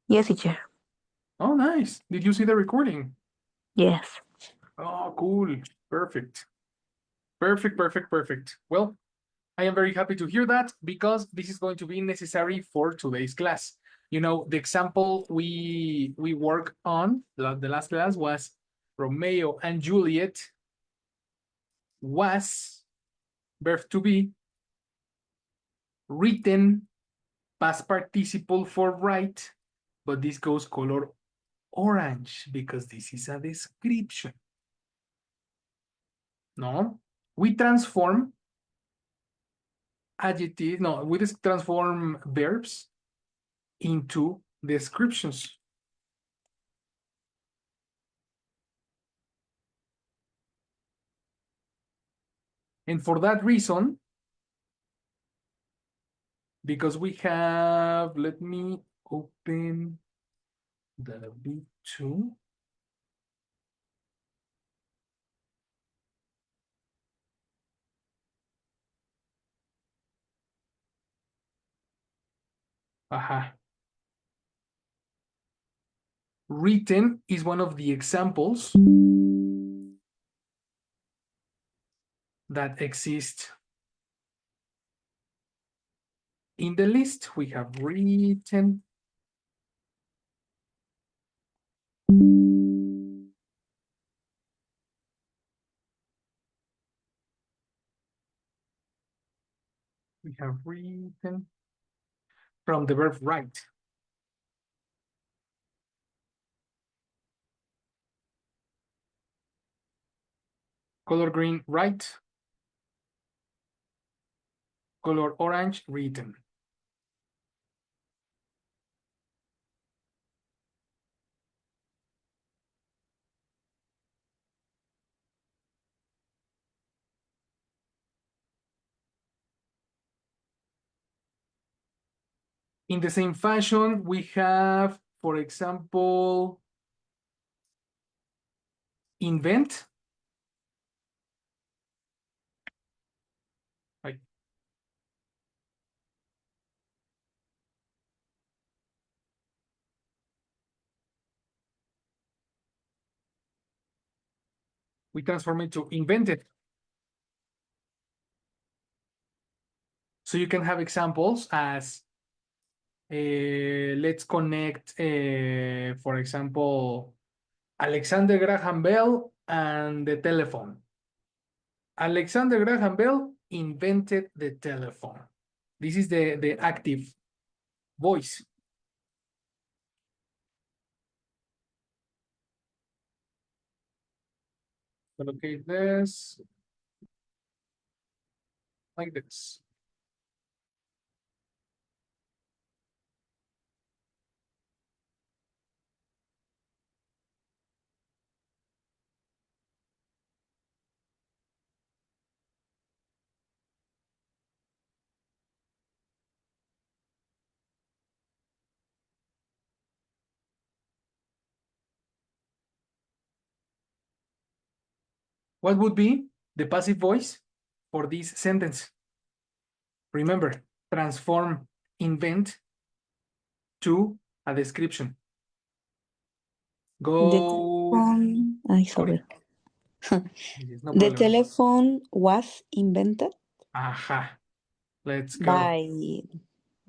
Yes, teacher. Oh, nice. Did you see the recording? Yes. Oh, cool. Perfect. Perfect, perfect, perfect. Well, I am very happy to hear that because this is going to be necessary for today's class. You know, the example we work on the last class was Romeo and Juliet was verb to be written past participle for write, but this goes color orange because this is a description. No, we transform adjectives, no, we just transform verbs into descriptions. And for that reason, because we have, let me open the B2. Aha. Written is one of the examples that exist in the list. We have written. We have written from the verb write. Color green, write. Color orange, written. In the same fashion, we have, for example, invent. Right. We transform it to invented. So you can have examples as, let's connect, for example, Alexander Graham Bell and the telephone. Alexander Graham Bell invented the telephone. This is the active voice. Allocate this like this. What would be the passive voice for this sentence? Remember, transform invent to a description. The Go. telephone. Sorry. No The problem. telephone was invented Ajá. Let's go. by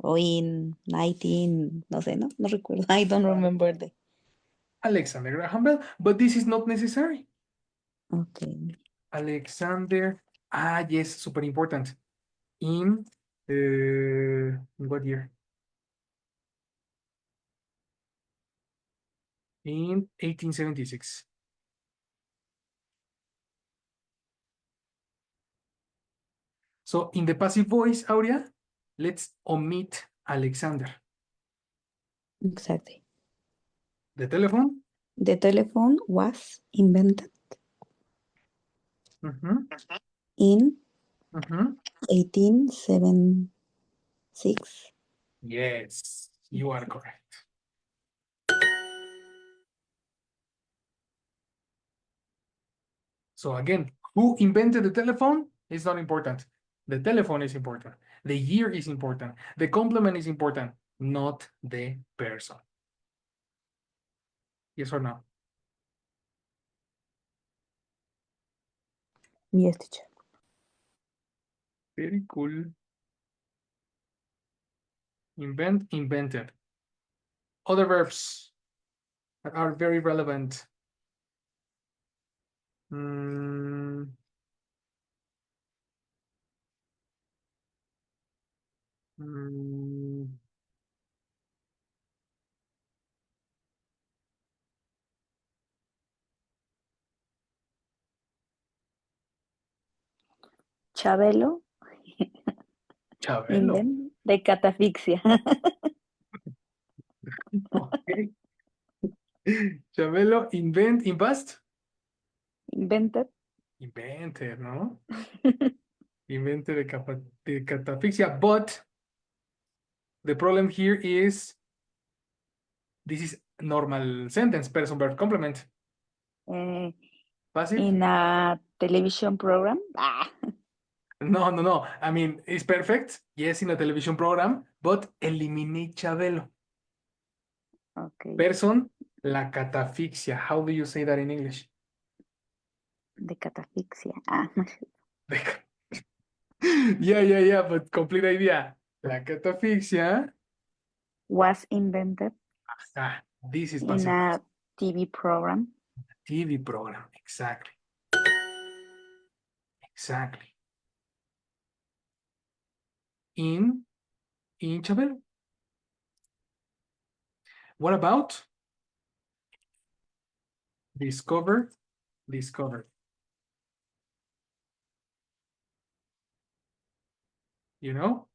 o in 19, no sé, no recuerdo. I don't remember the. Alexander Graham Bell, but this is not necessary. Okay. Alexander, yes, super important. In what year? In 1876. So in the passive voice, Aurea, let's omit Alexander. Exactly. The telephone. The telephone was invented in 1876. Yes, you are correct. So again, who invented the telephone is not important. The telephone is important. The year is important. The complement is important, not the person. Yes or no? Yes, teacher. Very cool. Invent, invented. Other verbs that are very relevant. Mm, mm, Chabelo, Chabelo. invent de catafixia. Okay. Chabelo, invent, invest? Invented. Invented, ¿no? Invented de catafixia. But the problem here is this is normal sentence, person, verb, complement. Eh, Passive? in a television program. No, no, no. I mean, it's perfect. Yes, in a television program, but eliminate Chabelo. Okay. Person, la catafixia. How do you say that in English? De catafixia. Yeah, but complete idea. La catafixia. Was invented Ah, this is in passive a TV program. TV program. Exactly. Exactly. In Chabelo. What about discover? Discover. You know?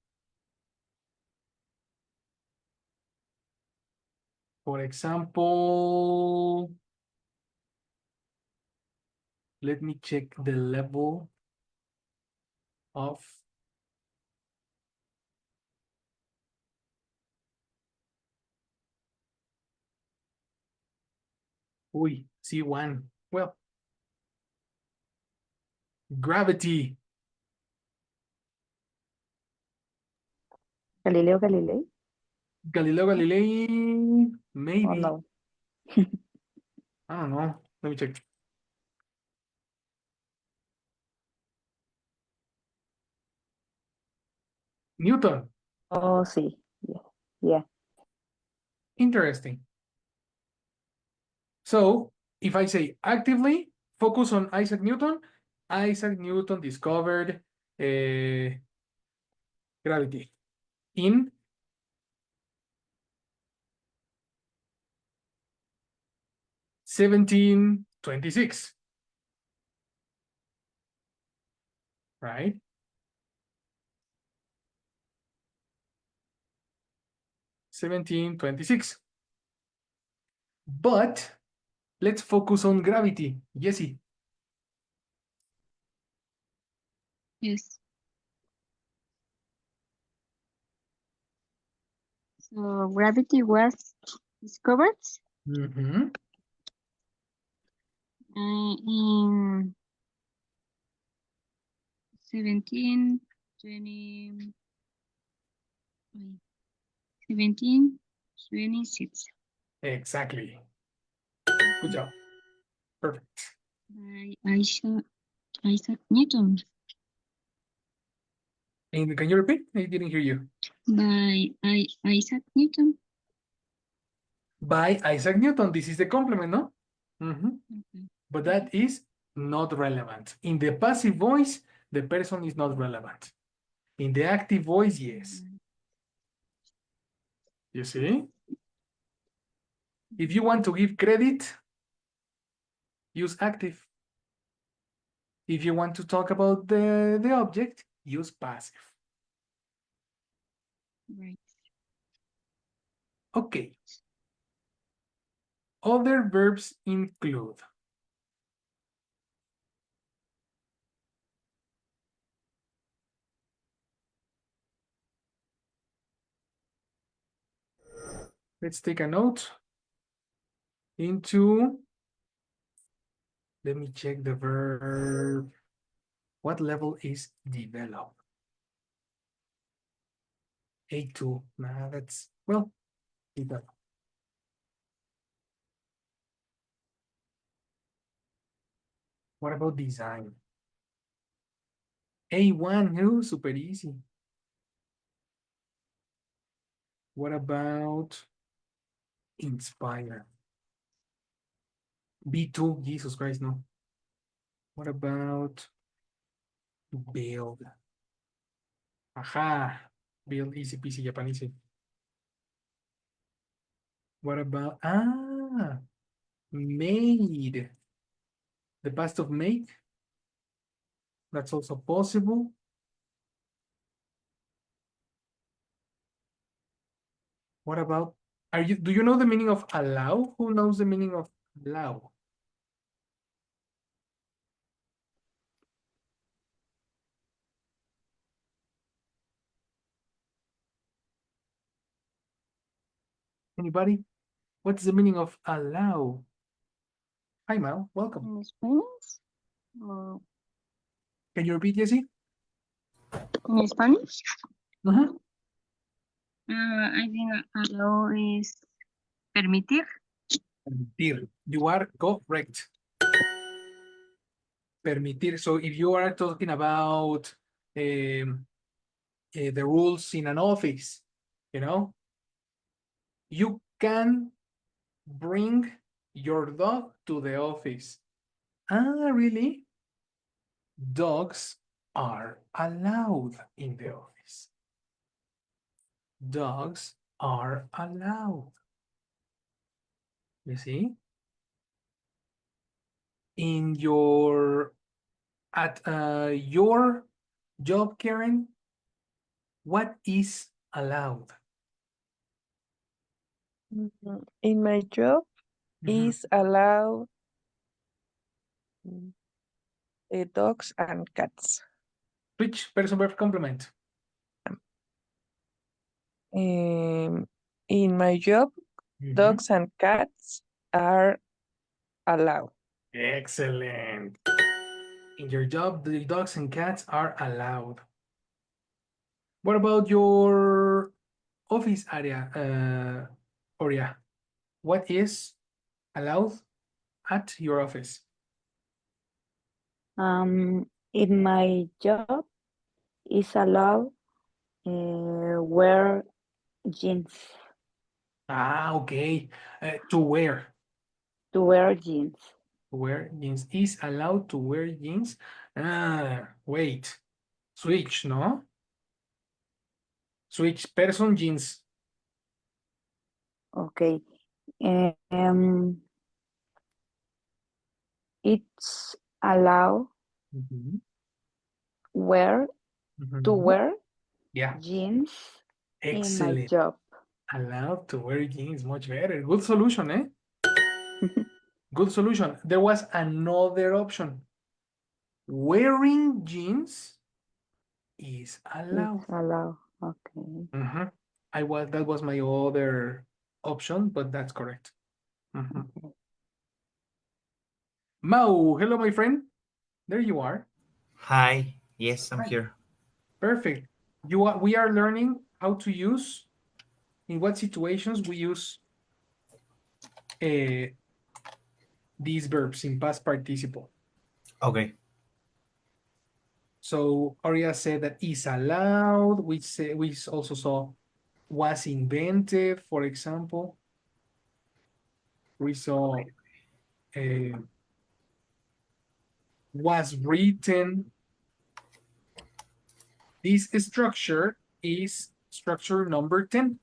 For example, let me check the level of C1. Well, gravity. Galileo Galilei. Galileo Galilei, Oh maybe. no. I don't know. Let me check. Newton. Oh, sí. Yeah. Yeah. Interesting. So if I say actively focus on Isaac Newton discovered gravity in 1726, right? 1726. But let's focus on gravity. Jessie. Yes. So gravity was discovered Mm-hmm. in 1720, 1726 Exactly. Good job. Perfect. by Isaac Newton. And can you repeat? I didn't hear you. By Isaac Newton. By Isaac Newton. This is the complement, no? Mm-hmm. Okay. But that is not relevant. In the passive voice, the person is not relevant. In the active voice, yes. You see? If you want to give credit, use active. If you want to talk about the object, use passive. Right. Okay. Other verbs include let's take a note into, let me check the verb. What level is develop? A2. Nah, that's, well, develop. What about design? A1, no, super easy. What about inspire? B2, Jesus Christ, no. What about build? Aha, build, easy peasy Japanese. What about, made? The past of make? That's also possible. What about, do you know the meaning of allow? Who knows the meaning of allow? Anybody? What's the meaning of allow? Hi, Mal, welcome. In Spanish? Or Can you repeat, Jessie? in Spanish? Uh-huh. I think allow is permitir. Permitir. You are correct. Permitir. So if you are talking about the rules in an office, you can bring your dog to the office. Ah, really? Dogs are allowed in the office. Dogs are allowed. You see? In at your job, Karen, what is allowed? In my job, is allow dogs and cats. Which person verb complement? In my job, dogs and cats are allowed. Excellent. In your job, the dogs and cats are allowed. What about your office area, Oria? What is allowed at your office? In my job, is allowed wear jeans. Ah, okay. To wear. To wear jeans. Wear jeans. Is allowed to wear jeans. Wait. Switch, no? Switch person jeans. Okay. It's allowed wear to wear Yeah. jeans in my Excellent. job. Allowed to wear jeans, much better. Good solution, eh? Good solution. There was another option. Wearing jeans is allowed. It's allowed. Okay. That was my other option, but that's correct. Mau, hello, my friend. There you are. Hi, yes, I'm Hi. here. Perfect. We are learning how to use, in what situations we use these verbs in past participle. Okay. So Aria said that is allowed. We also saw was invented, for example. We saw was written. This structure is structure number 10.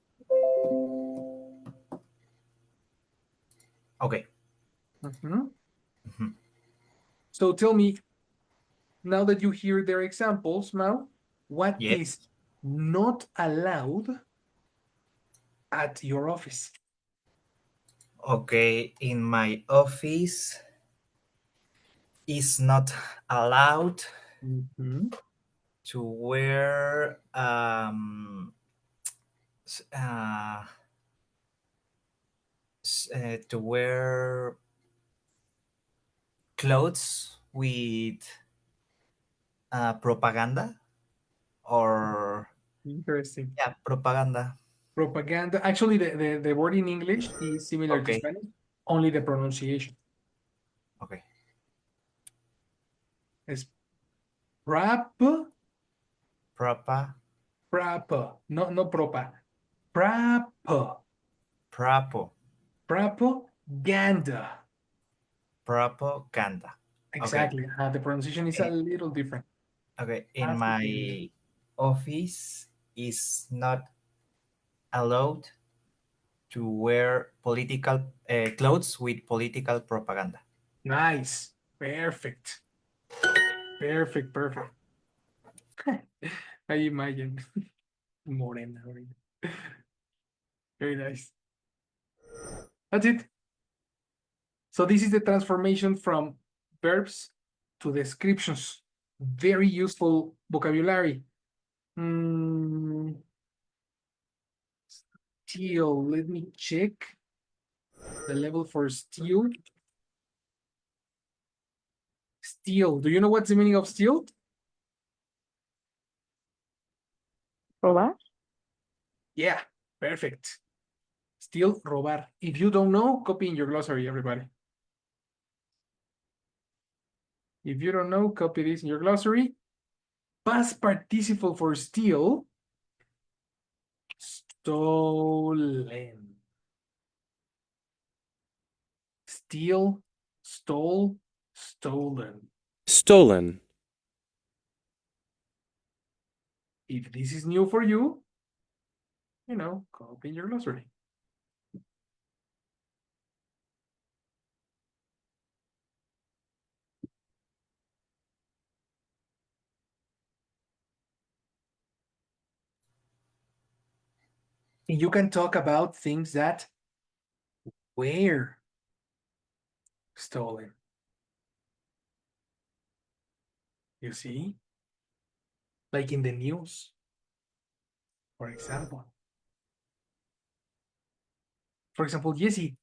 Okay. So tell me, now that you hear their examples, now, what Yes. is not allowed at your office? Okay, in my office is not allowed to wear to wear clothes with propaganda or Interesting. yeah, propaganda. Propaganda. Actually, the word in English is similar to Okay. Spanish, only the pronunciation. Okay. Es prap, Propa. prap, no propa. Prap, Propo. propaganda. Propaganda. Okay. Exactly. The pronunciation is a little different. Okay. In That's my okay. office is not allowed to wear political clothes with political propaganda. Nice. Perfect. Perfect. Perfect. I imagine. Morena. Very nice. That's it. So this is the transformation from verbs to descriptions. Very useful vocabulary. Steel. Let me check the level for steel. Steel. Do you know what's the meaning of steel? ¿Robar? Yeah, perfect. Steal, robar. If you don't know, copy in your glossary, everybody. If you don't know, copy this in your glossary. Past participle for steal. Stolen. Steal, stole, stolen. Stolen. If this is new for you, copy in your glossary. And you can talk about things that were stolen. You see? Like in the news, for example. For example, Jesse,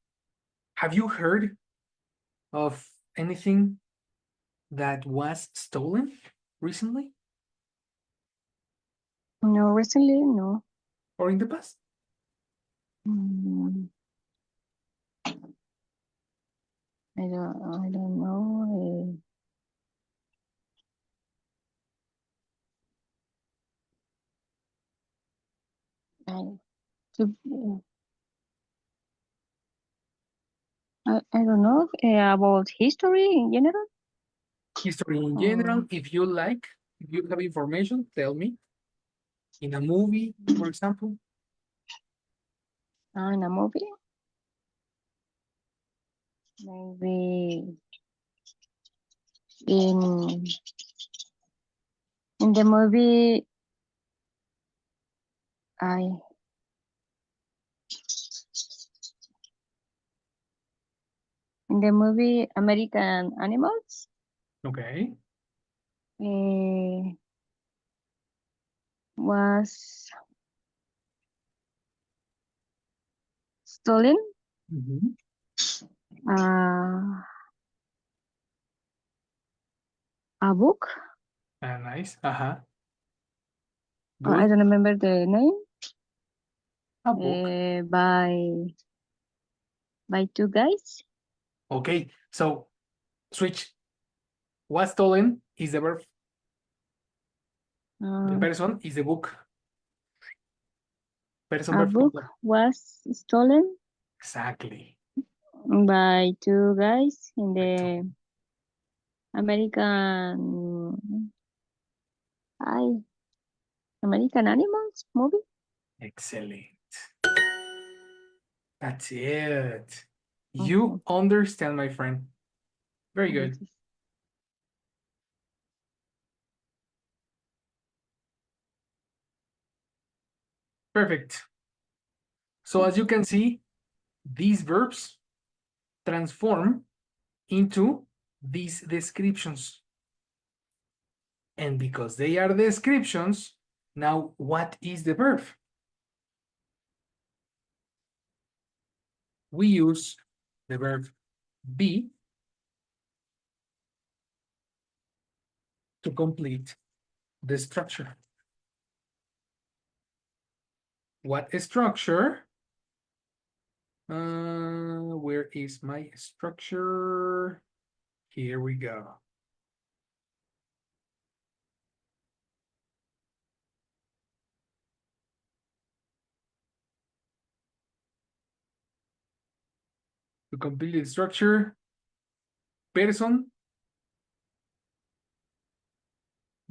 have you heard of anything that was stolen recently No, recently, no. or in the past? Mm, I don't know. To, I don't know about history in general. History in general, if you like, if you have information, tell me. In a movie, for example. In a movie, maybe in in the movie, I in the movie American Animals. Okay. Was stolen Mhm. a book. Nice. I Good. don't remember the name. A book. By two guys. Okay. So switch. Was stolen is the verb. The person is the book. Person A verb book completo. was stolen Exactly. by two guys in By the two. American American Animals movie. Excellent. That's it. Okay. You understand, my friend. Very good. Perfect. So as you can see, these verbs transform into these descriptions. And because they are descriptions, now what is the verb? We use the verb be to complete the structure. What structure? Where is my structure? Here we go. To complete the structure, person,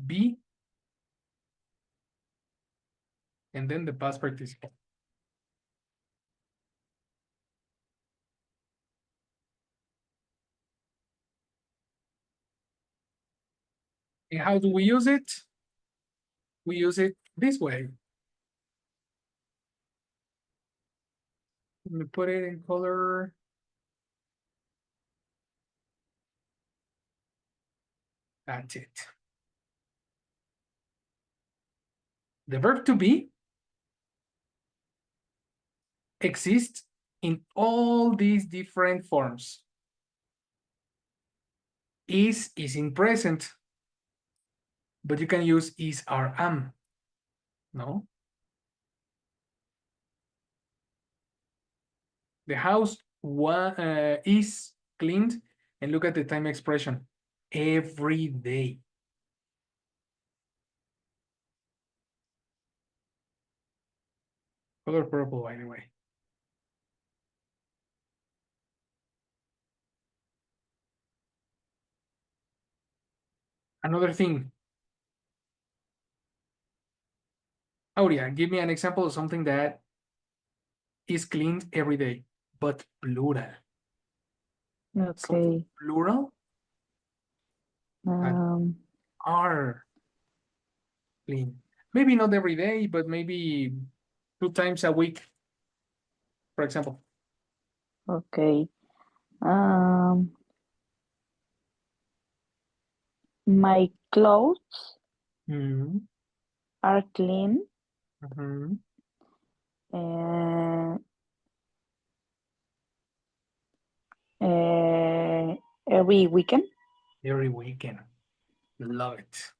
be, and then the past participle. And how do we use it? We use it this way. Let me put it in color. That's it. The verb to be exists in all these different forms. Is in present, but you can use is or am. No? The house is cleaned, and look at the time expression. Every day. Color purple, by the way. Another thing. Aurea, give me an example of something that is cleaned every day, but plural. Something Okay. plural Um, are clean. Maybe not every day, but maybe 2 times a week, for example. okay. Um, my clothes Mhm, are clean mhm. uh, uh, every weekend. Every weekend. Love it.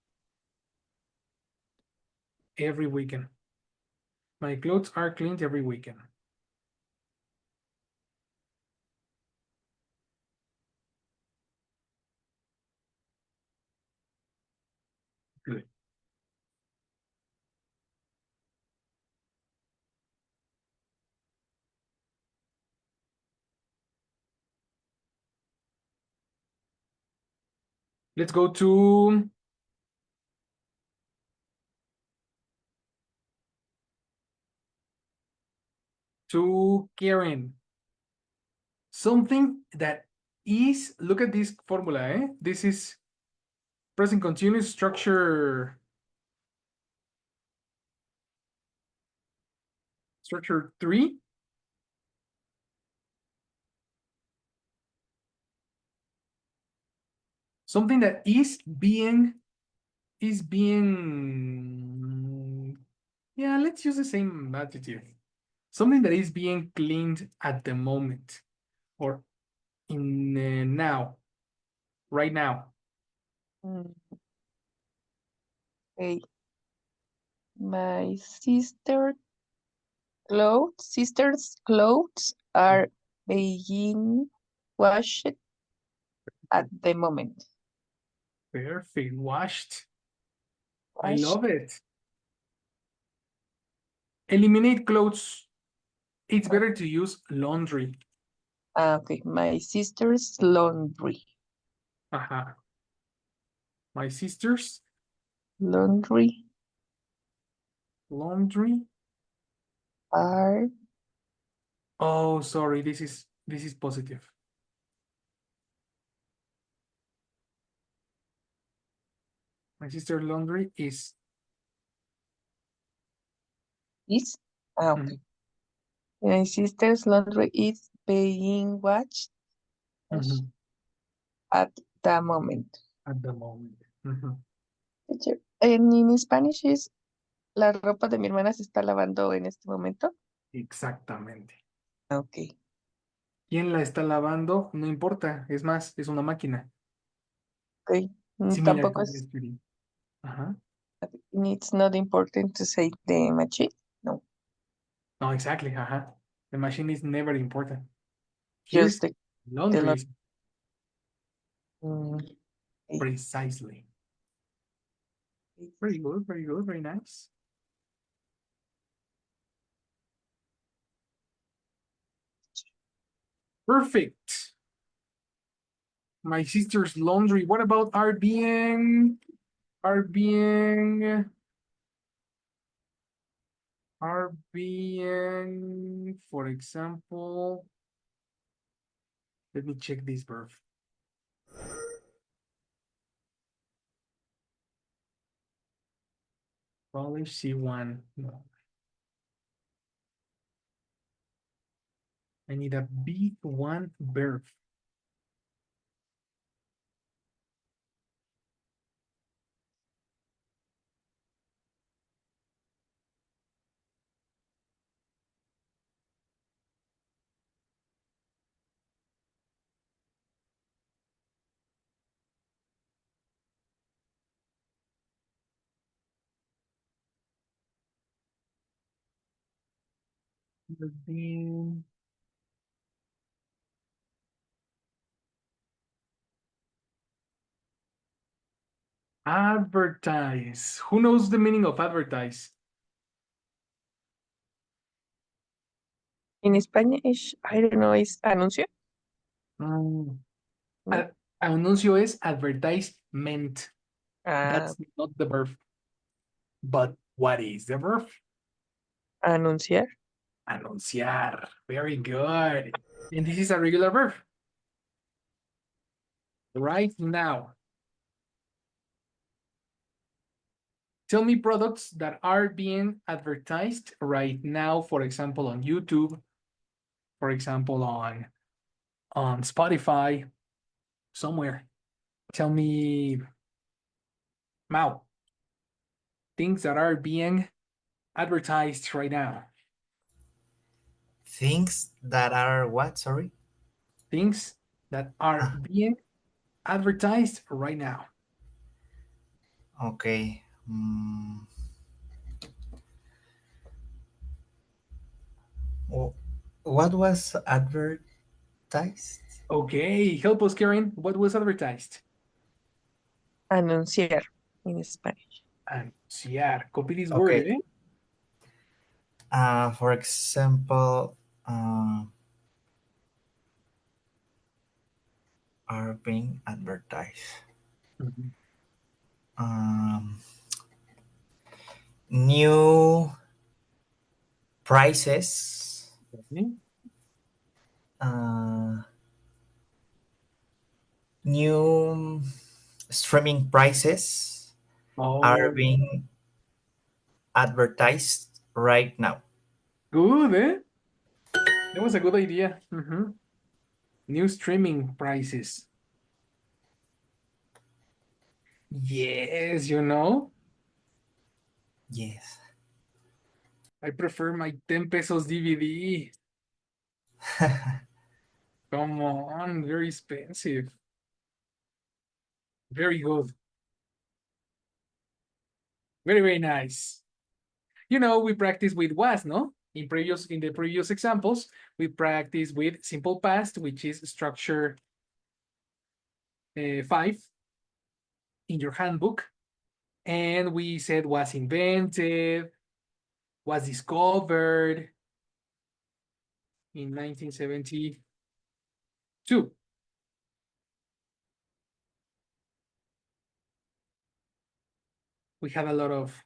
Every weekend. My clothes are cleaned every weekend. Good. Let's go to Karen. Something that is, look at this formula, eh? This is present continuous structure 3. Something that is being, yeah, let's use the same adjective. Something that is being cleaned at the moment, or in now, right now. Mm, okay. My sister's clothes are being washed at the moment. Perfect, washed. I Washed. love it. Eliminate clothes. It's better to use laundry. Okay, my sister's laundry. My sister's Laundry laundry. are Oh, sorry, this is positive. My sister's laundry is. is okay. My sister's laundry is being washed Mhm, at the moment. at the moment. Mhm. Teacher, en Spanish es la ropa de mi hermana se está lavando en este momento. Exactamente. Okay. ¿Quién la está lavando? No importa, es más, es una máquina. Okay. Similar to Tampoco the es, SPD. Ajá. it's not important to say the machine. No, No, exactly. Ajá. The machine is never important. just Here's the laundry is okay. precisely. Very good, very good, very nice. Perfect. My sister's laundry. What about are being, for example, let me check this verb. Polish C1. No. I need a B1 verb. Being advertise. Who knows the meaning of advertise? In Spanish, I don't know, is anuncio? Mm. No. Anuncio es advertisement. That's not the verb. But what is the verb? Anunciar. Anunciar. Very good. And this is a regular verb. Right now. Tell me products that are being advertised right now, for example, on YouTube, for example, on Spotify, somewhere. Tell me, Mao, things that are being advertised right now. Things that are what? Sorry. Things that are Ah, being advertised right now. okay. What was advertised? Okay, help us, Karen. What was advertised? Anunciar in Spanish. Anunciar. Copy this word, Okay. eh? For example, are being advertised. Mhm. New prices. Okay. New streaming prices are Oh, being advertised right now. good, eh? That was a good idea. New streaming prices. Yes, Yes. I prefer my 10 pesos DVD. Come on, very expensive. Very good. Very, very nice. We practice with was, no? In the previous examples, we practice with simple past, which is structure 5 in your handbook. And we said was invented, was discovered in 1972. We had a lot of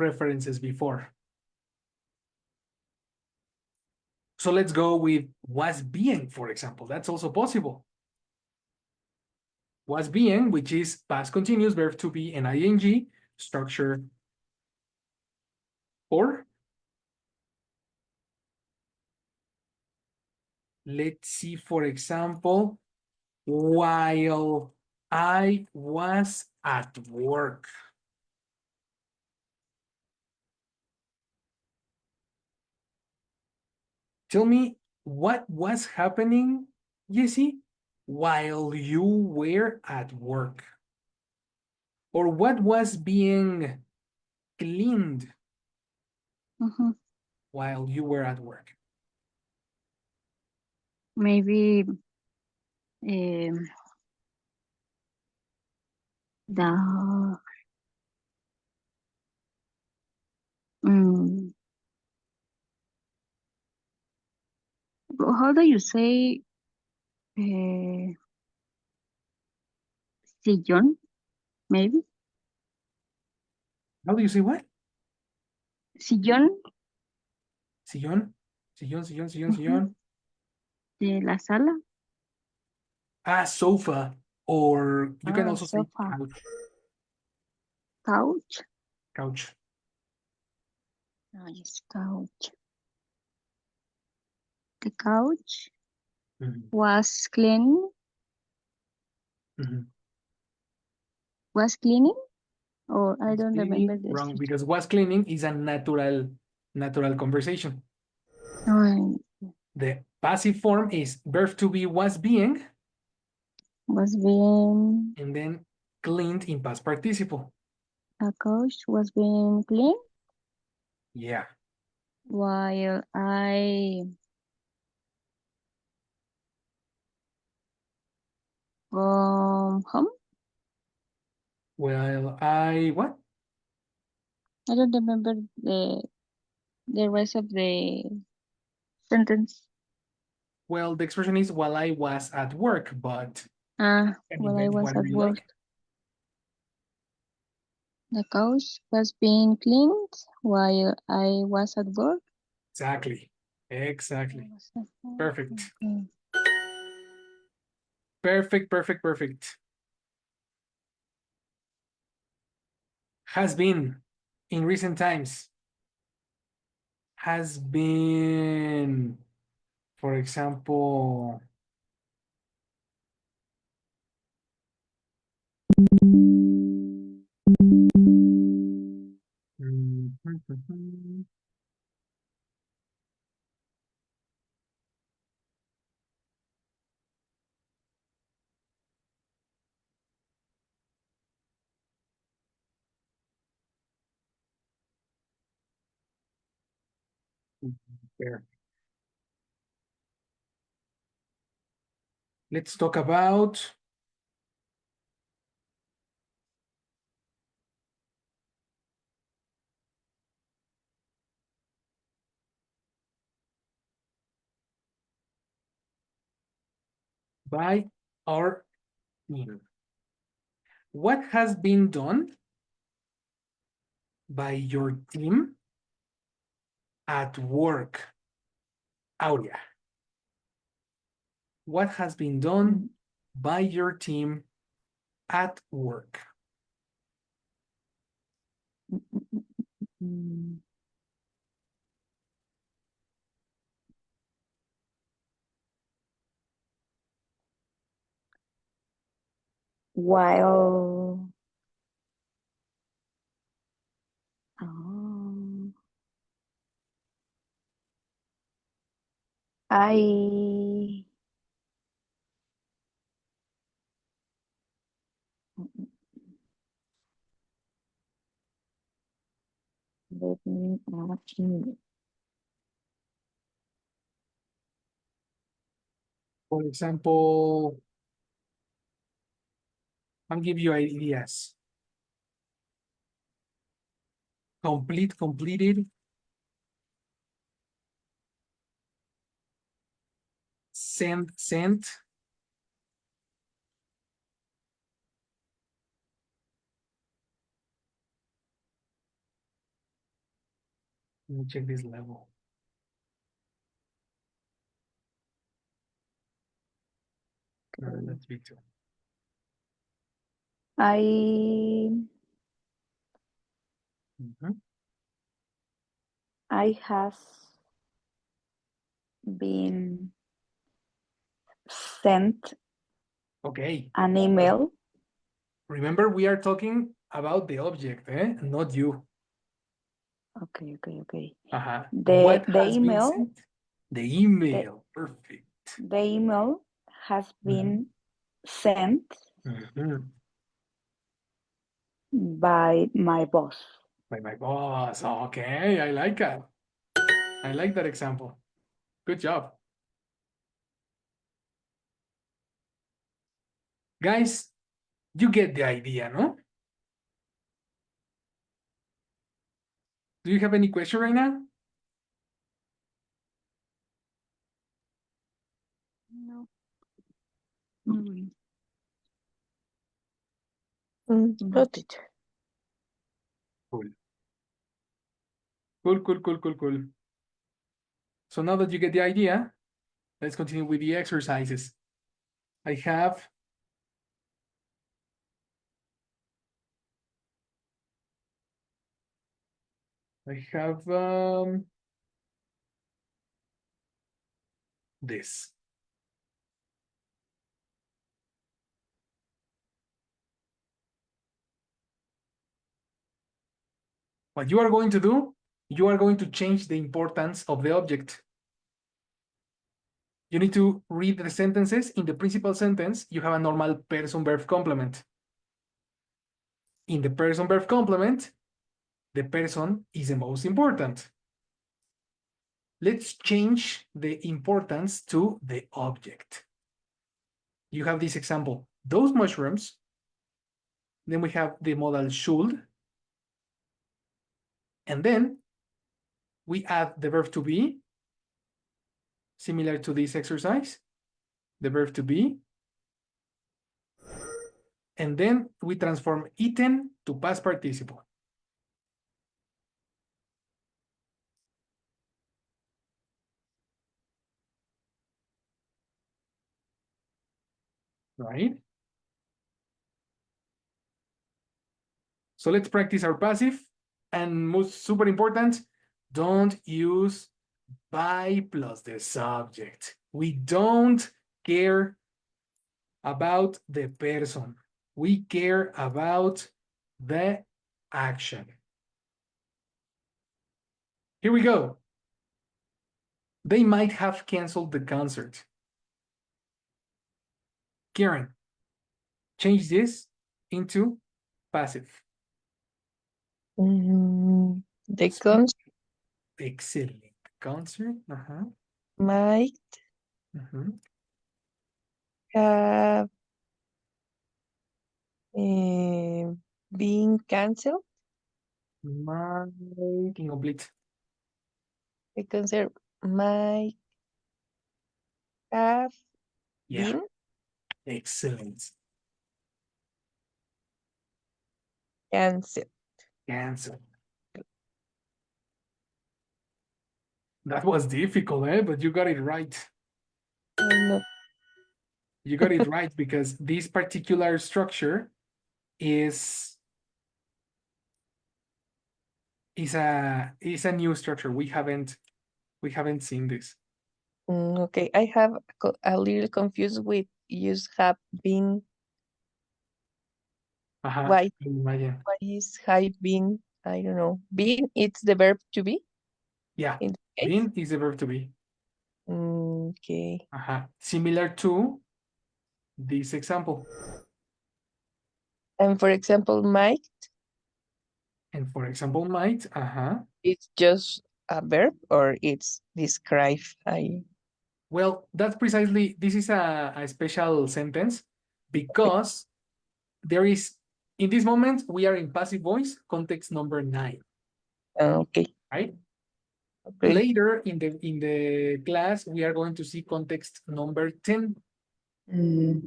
references before. So let's go with was being, for example. That's also possible. Was being, which is past continuous verb to be and ing, structure 4. Let's see, for example, while I was at work. Tell me what was happening, Jesse, while you were at work? Or what was being cleaned Mhm. while you were at work? Maybe um, the mm, how do you say sillón? Maybe How do you say what? sillón Sillón, sillón, sillón, sillón, ujú, sillón. de la sala. Ah, sofa, or you can Ah, also say sofa, couch. couch. Couch. Ah, yes, couch. The couch Mhm, was cleaning. mhm. Was cleaning, or I Was don't remember cleaning, the wrong, structure. because was cleaning is a natural conversation. Oh, The passive form is verb to be was being, was being and then cleaned in past participle. a couch was being cleaned Yeah. while I home. Well, I what? I don't remember the rest of the sentence. Well, the expression is while I was at work, but can While I invent was whatever at you work, like. the couch was being cleaned while I was at work. Exactly. I Exactly. was at work. Perfect. Okay. Perfect, perfect, perfect. Has been in recent times. Has been, for example, there. Let's talk about by our team. What has been done by your team at work? Aurea. What has been done by your team at work? Mm, While um, I let me For example, I'll give you ideas. Complete, completed. Send, sent. Let me check this level. No, that's big too. I Mhm. I has been sent Okay. an email. Remember, we are talking about the object, not you. Okay. What The has been email sent? The the email. Perfect. the email has been sent Mhm. by my boss. By my boss. Okay, I like that. I like that example. Good job. Guys, you get the idea, no? Do you have any question right now? Mm, No, teacher. Cool. Cool. So now that you get the idea, let's continue with the exercises. I have this. What you are going to do, you are going to change the importance of the object. You need to read the sentences. In the principal sentence, you have a normal person-verb complement. In the person-verb complement, the person is the most important. Let's change the importance to the object. You have this example, those mushrooms. Then we have the modal should. And then we add the verb to be, similar to this exercise, the verb to be. And then we transform eaten to past participle. Right? So let's practice our passive. And most super important, don't use by plus the subject. We don't care about the person. We care about the action. Here we go. They might have canceled the concert. Karen, change this into passive. The concert Excellent. Concert. might have been cancelled. Might incomplete. The concert might have Yeah. been Excellent. cancelled. Cancel. That was difficult, but you got it right. No. You got it right because this particular structure is a new structure. We haven't seen this. Okay, I have a little confused with use have been. Why Imagine. is have been? I don't know. Been, it's the verb to be Yeah. in this case. Been is the verb to be. Okay. Similar to this example. And for example, might, And for example, might. it's just a verb or it's describe. Well, that's precisely, this is a special sentence because there is, in this moment, we are in passive voice, context number 9. Okay. Right? Okay. Later in the class, we are going to see context number 10.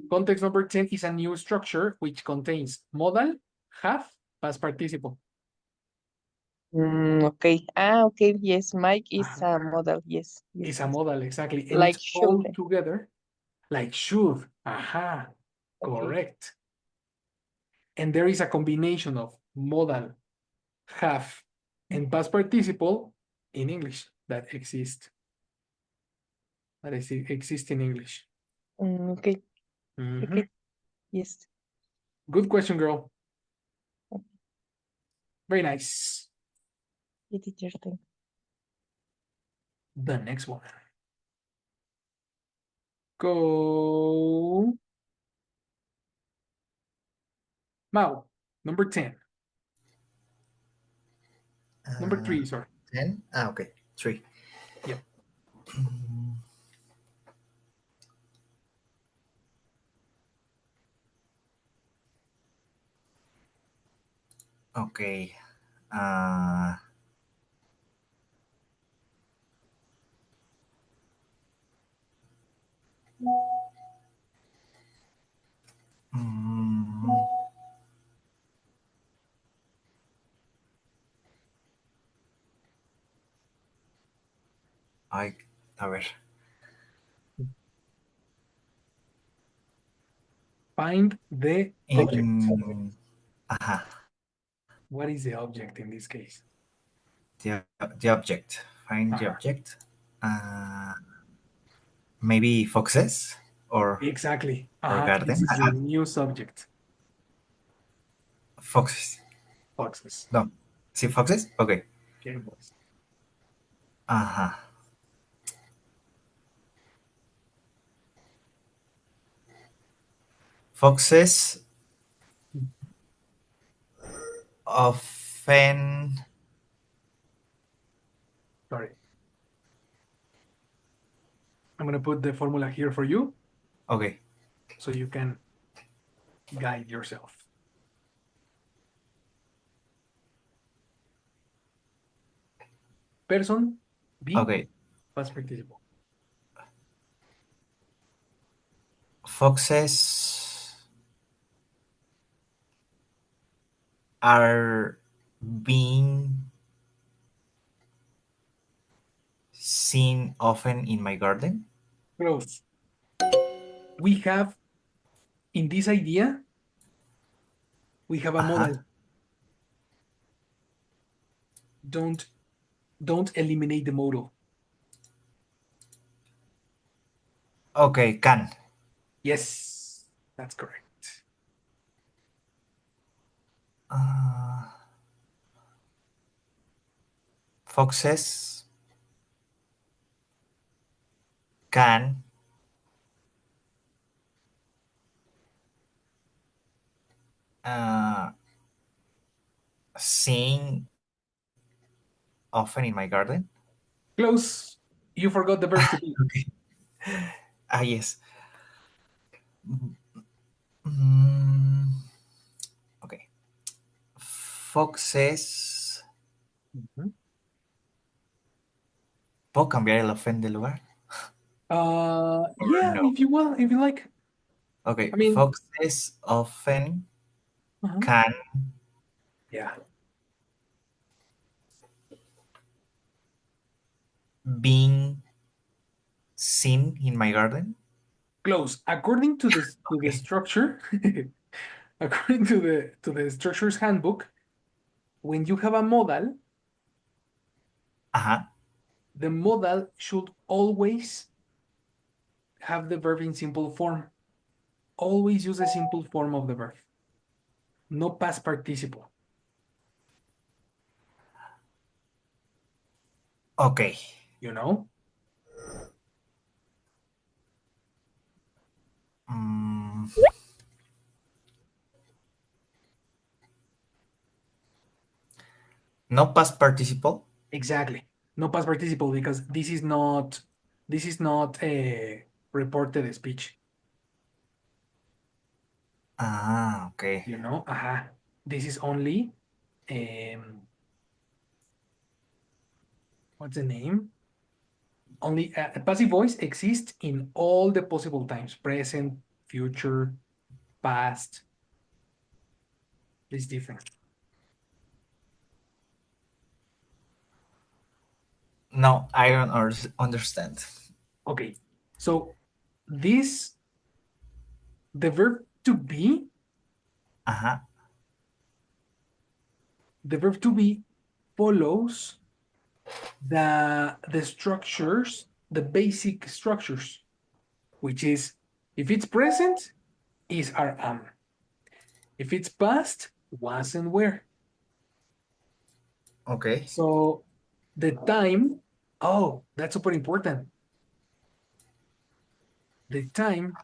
Context number 10 is a new structure which contains modal, have, past participle. Okay. Okay. Yes, Mike is a model. Yes. It's a modal, exactly. And Like it's all should. together, like should. Okay. Correct. And there is a combination of modal, have, and past participle in English that exist. That exist in English. Okay. Okay. Yes. Good question, girl. Very nice. Interesting. The next one. Go. Mao, number 10. Number 3, sorry. 10? Okay. 3. Yep. Okay. Mm, ay, a ver. Find the object. Ajá. What is the object in this case? The object. Find the Uh-huh. object. Maybe foxes Exactly. or This garden. is your new subject. Foxes. Foxes. No. See foxes? Okay. Okay, boys. Ajá. Foxes often. Sorry. I'm going to put the formula here for you Okay. so you can guide yourself. Person, be, Okay. past participle. Foxes are being seen often in my garden. Close. We have, in this idea, we have a Ajá. model. Don't eliminate the model. Okay, can. Yes, that's correct. Foxes can uh, sing often in my garden. Close. You forgot the verb to be. Okay. Yes. Mm, okay. Foxes. Mhm. ¿Puedo cambiar el often de lugar? Or Yeah, no? if you want, if you like. Okay. I mean, Foxes often uh-huh. can Yeah. being seen in my garden. Close. According to the Okay. structure, according to the structure's handbook, when you have a modal, Ajá. the modal should always have the verb in simple form. Always use the simple form of the verb. No past participle. Okay. You know? Mm, no past participle. Exactly. No past participle because this is not a reported speech. Okay. You know? This is only what's the name? Only passive voice exists in all the possible times: present, future, past. It's different. No, I don't understand. Okay, so this the verb to be, Ajá. the verb to be follows the structures, the basic structures, which is if it's present, is are am. If it's past, was and were. Okay. So the time, oh, that's super important. The time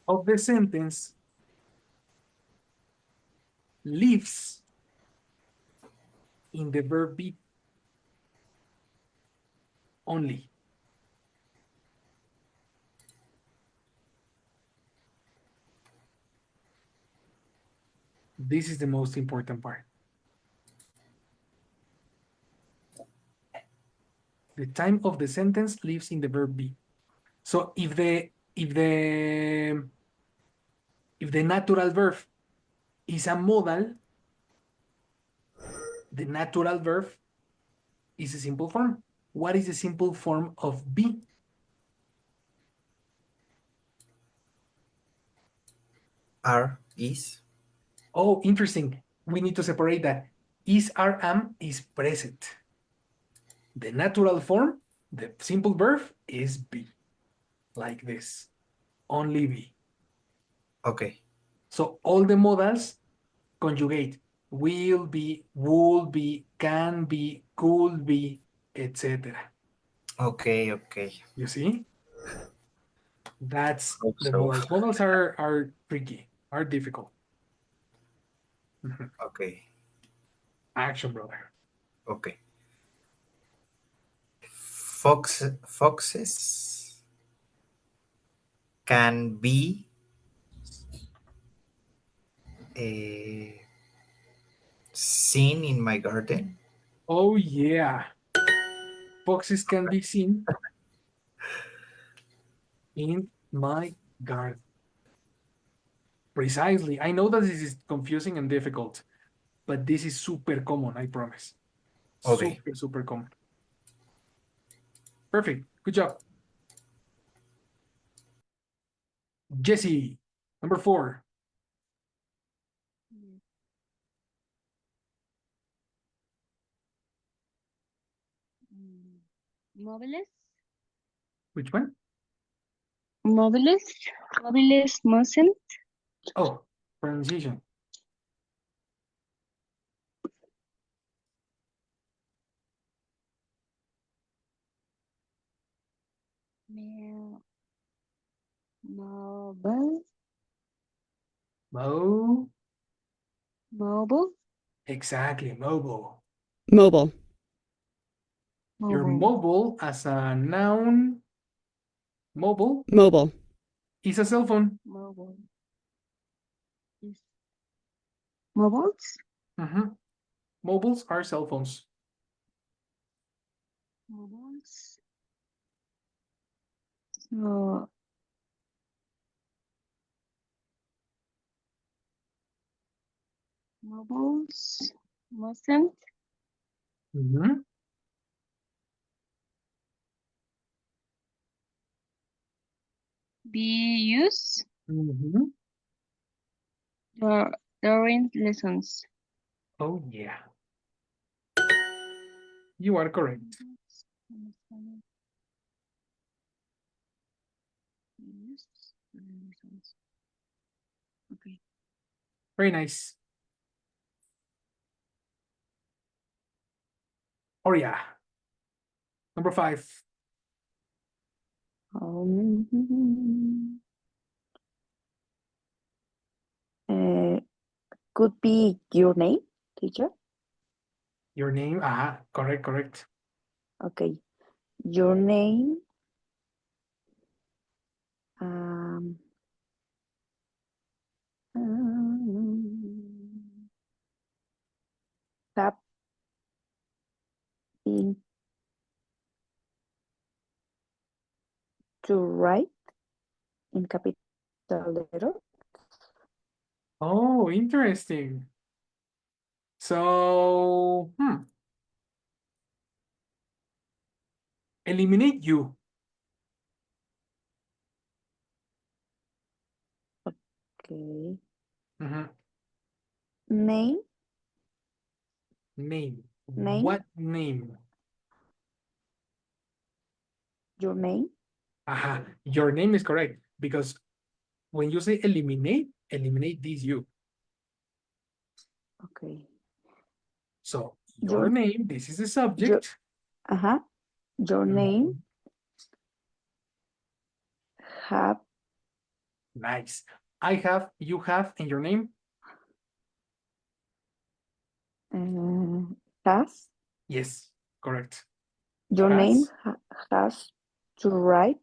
of the sentence lives in the verb be only. This is the most important part. The time of the sentence lives in the verb be. So if the natural verb is a modal, the natural verb is a simple form. What is the simple form of be? Are, is. Oh, interesting. We need to separate that. Is, are, am is present. The natural form, the simple verb, is be. Like this. Only be. Okay. So all the modals conjugate. Will be, would be, can be, could be, etc. Okay, okay. You see? That's Hope the so. modals. Modals are tricky, are difficult. Okay, Action, brother. okay. Foxes can be seen in my garden. Oh, yeah. Foxes can be seen in my garden. Precisely. I know that this is confusing and difficult, but this is super common, I promise. Okay. Super, super common. Perfect. Good job. Jesse, number 4. Móviles. Which one? Móviles. Móviles müssen. Oh, pronunciation. Mobile. Mobile. Mobile. Exactly, mobile. Mobile. Your Mobile. mobile as a noun, mobile, Mobile. is a cell phone. Mobile. Is mobiles. Mobiles are cell phones. Mobiles. So mobiles mustn't be used during lessons. Oh, yeah. You are correct. Okay. Very nice. Oh, yeah. Number 5. Could be your name, teacher. Your name. Correct, correct. Okay. Your name. Have been to write in capital letter. Oh, interesting. So, eliminate you. Okay. Mhm. Name. Name. Name. What name? Your name. Your name is correct because when you say eliminate, eliminate this you. Okay. So your name, this is the subject. Your name have. Nice. I have, you have, and your name? Has. Yes, correct. Your name has to write.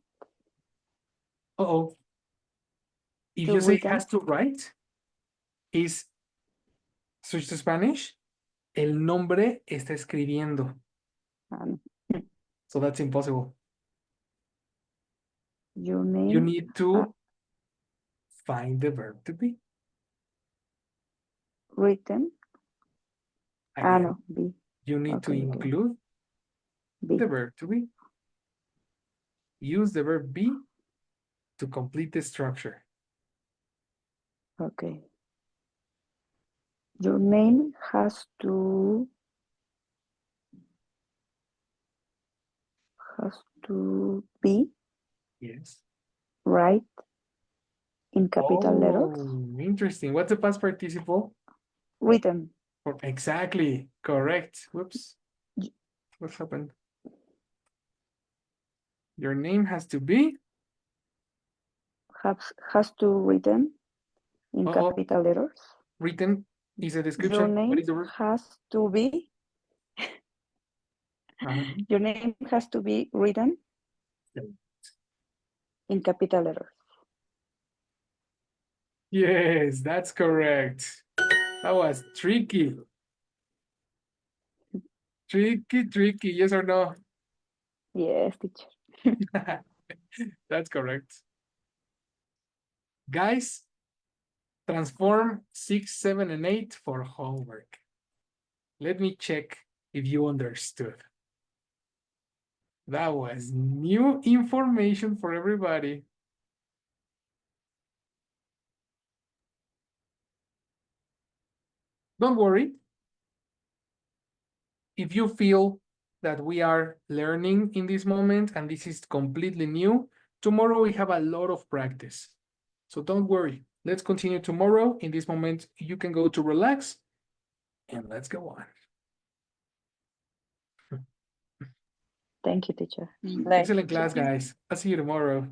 Uh-oh. If To you say written. has to write, is switch to Spanish, el nombre está escribiendo. So that's impossible. Your You name need to find the verb to be. written. Again, No, be. you need to Okay, okay. include Be. the verb to be. Use the verb be to complete the structure. Okay. Your name has to be Yes. right in capital letters. Oh, interesting. What's the past participle? Written. Exactly. Correct. Whoops. Y- What happened? Your name has to be. Has to written in Uh-oh. capital letters. Written is a Your description. What name is the verb? has to be. Your name has to be written in capital letters. Yes, that's correct. That was tricky. Tricky. Yes or no? Yes, teacher. That's correct. Guys, transform 6, 7, and 8 for homework. Let me check if you understood. That was new information for everybody. Don't worry. If you feel that we are learning in this moment and this is completely new, tomorrow we have a lot of practice. So don't worry. Let's continue tomorrow. In this moment, you can go to relax and let's go on. Thank you, teacher. Excellent class, guys. I'll see you tomorrow.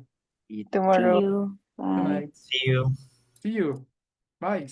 See Tomorrow. you. Good Bye. night. See you. See you. Bye.